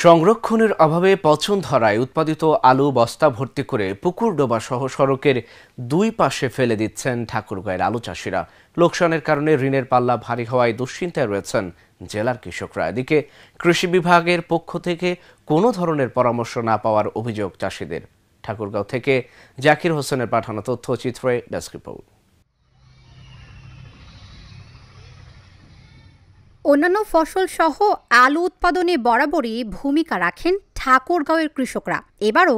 সংরক্ষণের অভাবে পচন ধরায় উৎপাদিত আলু বস্তা ভর্তি করে পুকুরডোবা সহ সড়কের দুই পাশে ফেলে দিচ্ছেন ঠাকুরগাঁয়ের আলু চাষিরা। লোকসানের কারণে ঋণের পাল্লা ভারী হওয়ায় দুশ্চিন্তায় রয়েছেন জেলার কৃষকরা। এদিকে কৃষি বিভাগের পক্ষ থেকে কোনো ধরনের পরামর্শ না পাওয়ার অভিযোগ চাষিদের। ঠাকুরগাঁও থেকে জাকির হোসেনের পাঠানো তথ্যচিত্রে ডেস্ক রিপোর্ট। অন্যান্য ফসল সহ আলু উৎপাদনে বরাবরই ভূমিকা রাখেন ঠাকুরগাঁওয়ের কৃষকরা। এবারও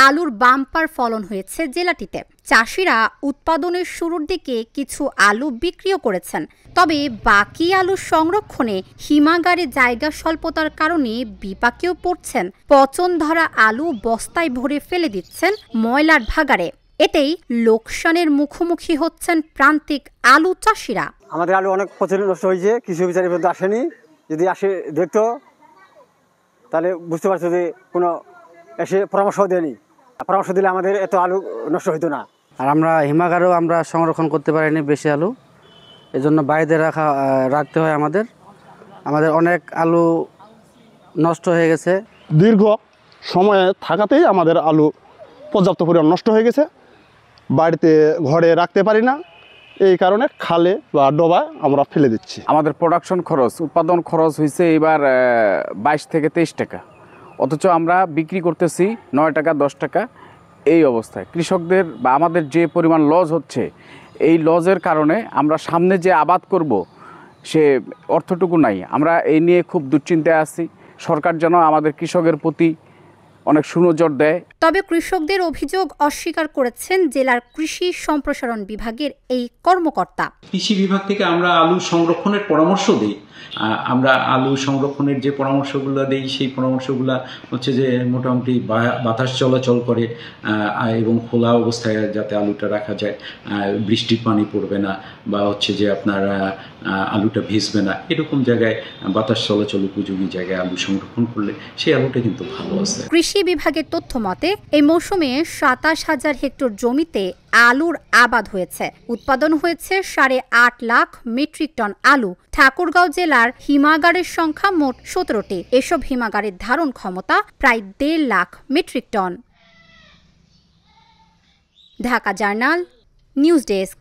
আলুর বাম্পার ফলন হয়েছে জেলাটিতে। চাষিরা উৎপাদনের শুরুর দিকে কিছু আলু বিক্রিও করেছেন, তবে বাকি আলু সংরক্ষণে হিমাগারে জায়গা স্বল্পতার কারণে বিপাকেও পড়ছেন। পচন ধরা আলু বস্তায় ভরে ফেলে দিচ্ছেন ময়লার ভাগাড়ে। এতেই লোকসানের মুখোমুখি হচ্ছেন প্রান্তিক আলু চাষিরা। আমাদের আলু অনেক পচন নষ্ট হয়েছে, কৃষি অফিসার পর্যন্ত আসেনি। যদি আসে দেখতো তাহলে বুঝতে পারছো যে কোনো এসে পরামর্শ দেয়নি। পরামর্শ দিলে আমাদের এত আলু নষ্ট হইতো না। আর আমরা হিমাগারেও আমরা সংরক্ষণ করতে পারিনি বেশি আলু, এজন্য বাইরে রাখতে হয়। আমাদের অনেক আলু নষ্ট হয়ে গেছে। দীর্ঘ সময়ে থাকাতেই আমাদের আলু পর্যাপ্ত পরিমাণ নষ্ট হয়ে গেছে। বাড়িতে ঘরে রাখতে পারি না, এই কারণে খালে বা ডোবায় আমরা ফেলে দিচ্ছি। আমাদের প্রোডাকশন খরচ, উৎপাদন খরচ হয়েছে এবার 22 থেকে 23 টাকা, অথচ আমরা বিক্রি করতেছি 9 টাকা 10 টাকা। এই অবস্থায় কৃষকদের বা আমাদের যে পরিমাণ লস হচ্ছে, এই লসের কারণে আমরা সামনে যে আবাদ করব সে অর্থটুকু নাই। আমরা এই নিয়ে খুব দুশ্চিন্তায় আছি। সরকার যেন আমাদের কৃষকের প্রতি অনেক সুনজর দেয়। তবে কৃষকদের অভিযোগ অস্বীকার করেছেন জেলার কৃষি সম্প্রসারণ বিভাগের এই কর্মকর্তা। কৃষি বিভাগ থেকে আমরা আলু সংরক্ষণের পরামর্শ দিই। আমরা আলু সংরক্ষণের যে পরামর্শগুলো দিই, সেই পরামর্শগুলো হচ্ছে যে মোটামুটি বাতাস চলাচল করে এবং খোলা অবস্থায় যাতে আলুটা রাখা যায়, বৃষ্টির পানি পড়বে না বা হচ্ছে যে আপনার আলুটা ভিজবে না, এরকম জায়গায় বাতাস চলাচল উপযোগী জায়গায় আলু সংরক্ষণ করলে সেই আলুটা কিন্তু ভালো আছে। কৃষি বিভাগের তথ্য মতে এই মৌসুমে 27,000 হেক্টর জমিতে আলুর আবাদ হয়েছে। উৎপাদন হয়েছে 8.5 লাখ মেট্রিক টন আলু। ঠাকুরগাঁও জেলার হিমাগারের সংখ্যা মোট 17টি। এসব হিমাগারের ধারণ ক্ষমতা প্রায় 1.5 lakh metric ton. Dhaka journal, news desk.